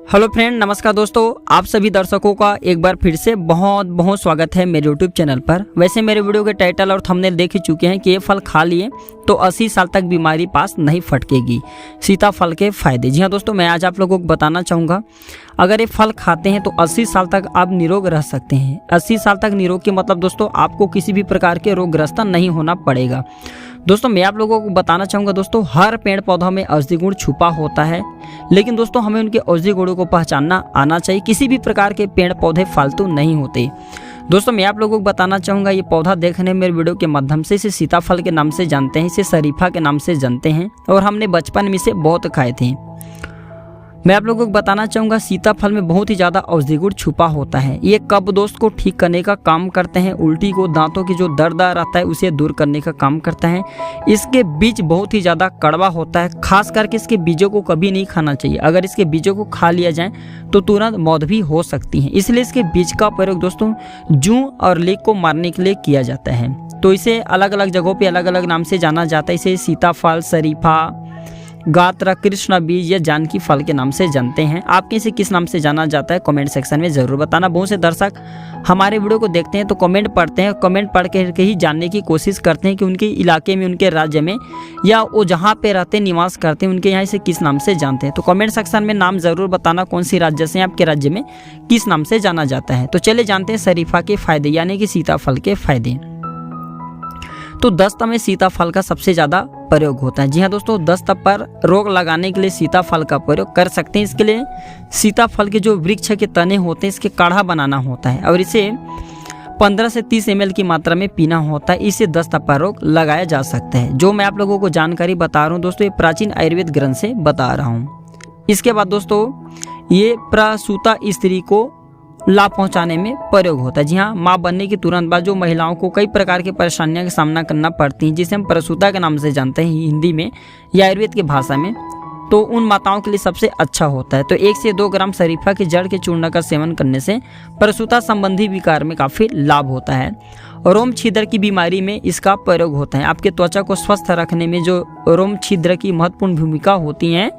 Hello friend, नमस्कार दोस्तों। आप सभी दर्शकों का एक बार फिर से बहुत बहुत स्वागत है मेरे यूट्यूब चैनल पर। वैसे मेरे वीडियो के टाइटल और थंबनेल देख ही चुके हैं कि ये फल खा लिए तो 80 साल तक बीमारी पास नहीं फटकेगी। सीताफल के फायदे। जी हाँ दोस्तों, मैं आज आप लोगों को बताना चाहूँगा, अगर ये फल खाते हैं तो 80 साल तक आप निरोग रह सकते हैं। 80 साल तक निरोग के मतलब दोस्तों आपको किसी भी प्रकार के रोगग्रस्त नहीं होना पड़ेगा। दोस्तों मैं आप लोगों को बताना चाहूँगा दोस्तों, हर पेड़ पौधा में औषधि गुण छुपा होता है, लेकिन दोस्तों हमें उनके औषधि गुणों को पहचानना आना चाहिए। किसी भी प्रकार के पेड़ पौधे फालतू नहीं होते। दोस्तों मैं आप लोगों को बताना चाहूँगा, ये पौधा देखने मेरे वीडियो के माध्यम से इसे सीताफल के नाम से जानते हैं, इसे शरीफा के नाम से जानते हैं और हमने बचपन में इसे बहुत खाए थे। मैं आप लोगों को बताना चाहूँगा, सीताफल में बहुत ही ज़्यादा औषधि गुण छुपा होता है। ये कब्ज दोष को ठीक करने का काम करते हैं, उल्टी को, दांतों की जो दर्द रहता है उसे दूर करने का काम करता है। इसके बीज बहुत ही ज़्यादा कड़वा होता है, खास करके इसके बीजों को कभी नहीं खाना चाहिए। अगर इसके बीजों को खा लिया जाए तो तुरंत मौत भी हो सकती है। इसलिए इसके बीज का प्रयोग दोस्तों जूं और लीक को मारने के लिए किया जाता है। तो इसे अलग अलग जगहों पर अलग अलग नाम से जाना जाता है। इसे सीताफल, शरीफा, गात्रा, कृष्ण बीज या जानकी फल के नाम से जानते हैं। आपके इसे किस नाम से जाना जाता है कमेंट सेक्शन में ज़रूर बताना। बहुत से दर्शक हमारे वीडियो को देखते हैं तो कमेंट पढ़ते हैं, कमेंट पढ़ के ही जानने की कोशिश करते हैं कि उनके इलाके में, उनके राज्य में या वो जहाँ पे रहते हैं, निवास करते हैं, उनके यहाँ इसे किस नाम से जानते हैं। तो कमेंट सेक्शन में नाम ज़रूर बताना कौन सी राज्य से, आपके राज्य में किस नाम से जाना जाता है। तो चलिए जानते हैं शरीफा के फायदे यानी कि सीताफल के फायदे। तो दस्त में सीताफल का सबसे ज़्यादा प्रयोग होता है। जी हाँ दोस्तों, दस्त पर रोग लगाने के लिए सीताफल का प्रयोग कर सकते हैं। इसके लिए सीताफल के जो वृक्ष के तने होते हैं इसके काढ़ा बनाना होता है और इसे 15 से 30 ml की मात्रा में पीना होता है। इससे दस्त पर रोग लगाया जा सकता है। जो मैं आप लोगों को जानकारी बता रहा हूँ दोस्तों, ये प्राचीन आयुर्वेद ग्रंथ से बता रहा हूँ। इसके बाद दोस्तों ये प्रसूता स्त्री को लाभ पहुंचाने में प्रयोग होता है। जी हाँ, माँ बनने के तुरंत बाद जो महिलाओं को कई प्रकार की परेशानियों का सामना करना पड़ती हैं, जिसे हम प्रसूता के नाम से जानते हैं हिंदी में या आयुर्वेद की भाषा में, तो उन माताओं के लिए सबसे अच्छा होता है। तो 1 से 2 ग्राम शरीफा की जड़ के चूर्ण का सेवन करने से प्रसूता संबंधी विकार में काफ़ी लाभ होता है। रोम छिद्र की बीमारी में इसका प्रयोग होता है। आपके त्वचा को स्वस्थ रखने में जो रोम छिद्र की महत्वपूर्ण भूमिका होती है।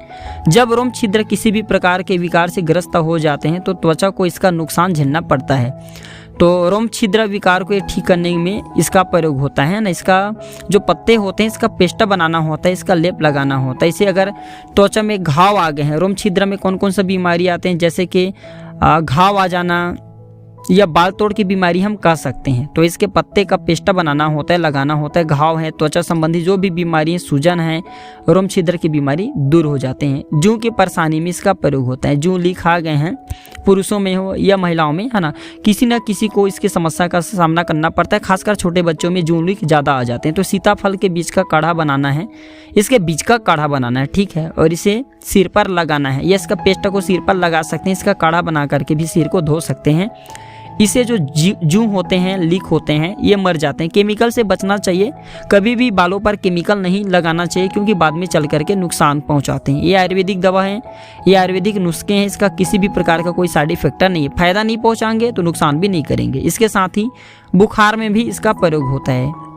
जब रोम छिद्र किसी भी प्रकार के विकार से ग्रस्त हो जाते हैं तो त्वचा को इसका नुकसान झेलना पड़ता है। तो रोम छिद्र विकार को ठीक करने में इसका प्रयोग होता है ना। इसका जो पत्ते होते हैं इसका पेस्ट बनाना होता है, इसका लेप लगाना होता है। इसे अगर त्वचा में घाव आ गए हैं, रोम छिद्र में कौन कौन सा बीमारी आते हैं, जैसे कि घाव आ जाना या बाल तोड़ की बीमारी हम कह सकते हैं, तो इसके पत्ते का पेस्टा बनाना होता है, लगाना होता है। घाव है, त्वचा संबंधी जो भी बीमारी है, सूजन है, रोम छिद्र की बीमारी दूर हो जाते हैं। जूं की परेशानी में इसका प्रयोग होता है। जूं लीक आ गए हैं, पुरुषों में हो या महिलाओं में, है ना, किसी न किसी को इसकी समस्या का सामना करना पड़ता है। खासकर छोटे बच्चों में जूं लीक ज़्यादा आ जाते हैं। तो सीताफल के बीज का काढ़ा बनाना है, इसके बीज का काढ़ा बनाना है, ठीक है, और इसे सिर पर लगाना है या इसका पेस्ट को सिर पर लगा सकते हैं। इसका काढ़ा बना करके भी सिर को धो सकते हैं। इससे जो जूं होते हैं, लीक होते हैं, ये मर जाते हैं। केमिकल से बचना चाहिए, कभी भी बालों पर केमिकल नहीं लगाना चाहिए क्योंकि बाद में चल करके नुकसान पहुंचाते हैं। ये आयुर्वेदिक दवा है, ये आयुर्वेदिक नुस्खे हैं, इसका किसी भी प्रकार का कोई साइड इफेक्ट नहीं है। फायदा नहीं पहुंचाएंगे तो नुकसान भी नहीं करेंगे। इसके साथ ही बुखार में भी इसका प्रयोग होता है।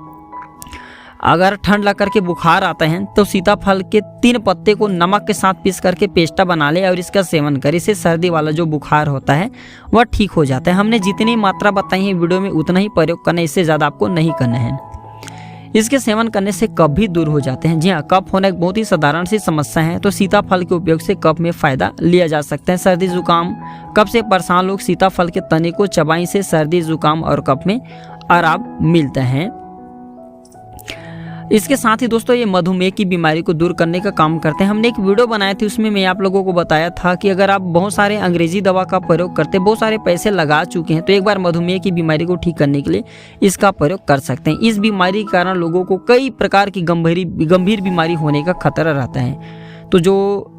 अगर ठंड लग करके बुखार आता है तो सीताफल के 3 पत्ते को नमक के साथ पीस करके पेस्टा बना ले और इसका सेवन करें। इससे सर्दी वाला जो बुखार होता है वह ठीक हो जाता है। हमने जितनी मात्रा बताई है वीडियो में उतना ही प्रयोग करना है, इससे ज़्यादा आपको नहीं करना है। इसके सेवन करने से कफ भी दूर हो जाते हैं। जी हाँ, कफ होना एक बहुत ही साधारण सी समस्या है, तो सीताफल के उपयोग से कफ में फ़ायदा लिया जा सकता है। सर्दी जुकाम, कफ से परेशान लोग सीताफल के तने को चबाने से सर्दी जुकाम और कफ में आराम मिलता है। इसके साथ ही दोस्तों ये मधुमेह की बीमारी को दूर करने का काम करते हैं। हमने एक वीडियो बनाया थी, उसमें मैं आप लोगों को बताया था कि अगर आप बहुत सारे अंग्रेजी दवा का प्रयोग करते, बहुत सारे पैसे लगा चुके हैं, तो एक बार मधुमेह की बीमारी को ठीक करने के लिए इसका प्रयोग कर सकते हैं। इस बीमारी के कारण लोगों को कई प्रकार की गंभीर बीमारी होने का खतरा रहता है। तो जो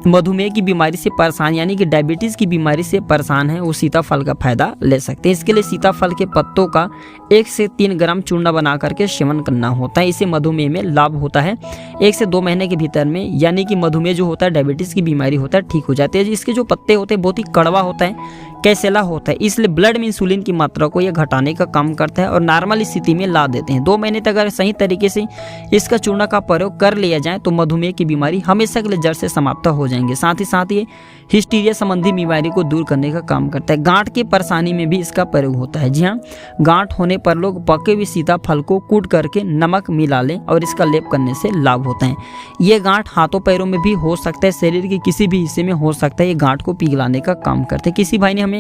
मधुमेह की बीमारी से परेशान यानी कि डायबिटीज़ की बीमारी से परेशान है, वो सीताफल का फायदा ले सकते हैं। इसके लिए सीताफल के पत्तों का 1 से 3 ग्राम चूर्ण बना करके सेवन करना होता है। इससे मधुमेह में लाभ होता है। 1 से 2 महीने के भीतर में, यानी कि मधुमेह जो होता है, डायबिटीज़ की बीमारी होता है, ठीक हो जाती है। इसके जो पत्ते होते हैं बहुत ही कड़वा होता है, कैसेला होता है, इसलिए ब्लड में इंसुलिन की मात्रा को यह घटाने का काम करता है और नॉर्मल स्थिति में ला देते हैं। 2 महीने तक अगर सही तरीके से इसका चूर्ण का प्रयोग कर लिया जाए तो मधुमेह की बीमारी हमेशा के लिए जड़ से समाप्त हो जाएंगे। साथ ही ये हिस्टीरिया संबंधी बीमारी को दूर करने का काम करता है। गांठ की परेशानी में भी इसका प्रयोग होता है। जी हाँ, गांठ होने पर लोग पके हुए सीताफल को कूट करके नमक मिला लें और इसका लेप करने से लाभ होता है। ये गांठ हाथों पैरों में भी हो सकता है, शरीर के किसी भी हिस्से में हो सकता है। ये गांठ को पिघलाने का काम करते हैं। किसी भाई ने हमें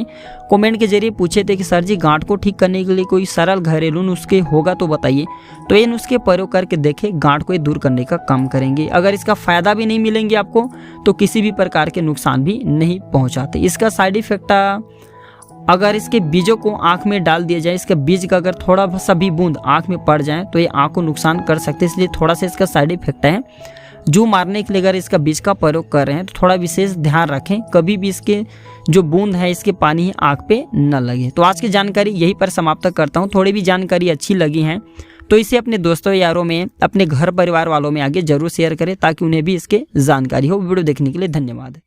कमेंट के जरिए पूछे थे कि सर जी गांठ को ठीक करने के लिए कोई सरल घरेलू नुस्खे होगा तो बताइए। तो ये नुस्खे प्रयोग करके देखें, गांठ को दूर करने का काम करेंगे। अगर इसका फायदा भी नहीं मिलेंगे आपको तो किसी भी प्रकार के नुकसान भी नहीं पहुंचाते। इसका साइड इफेक्ट, अगर इसके बीजों को आंख में डाल दिया जाए, इसके बीज का अगर थोड़ा सा भी बूंद आंख में पड़ जाए तो ये आंख को नुकसान कर सकते हैं, इसलिए थोड़ा सा इसका साइड इफेक्ट है। जू मारने के लिए अगर इसका बीज का प्रयोग कर रहे हैं तो थोड़ा विशेष ध्यान रखें, कभी भी इसके जो बूंद है इसके पानी आंख पे न लगे। तो आज की जानकारी यहीं पर समाप्त करता हूँ। थोड़ी भी जानकारी अच्छी लगी है तो इसे अपने दोस्तों यारों में, अपने घर परिवार वालों में आगे जरूर शेयर करें ताकि उन्हें भी इसके जानकारी हो। वीडियो देखने के लिए धन्यवाद।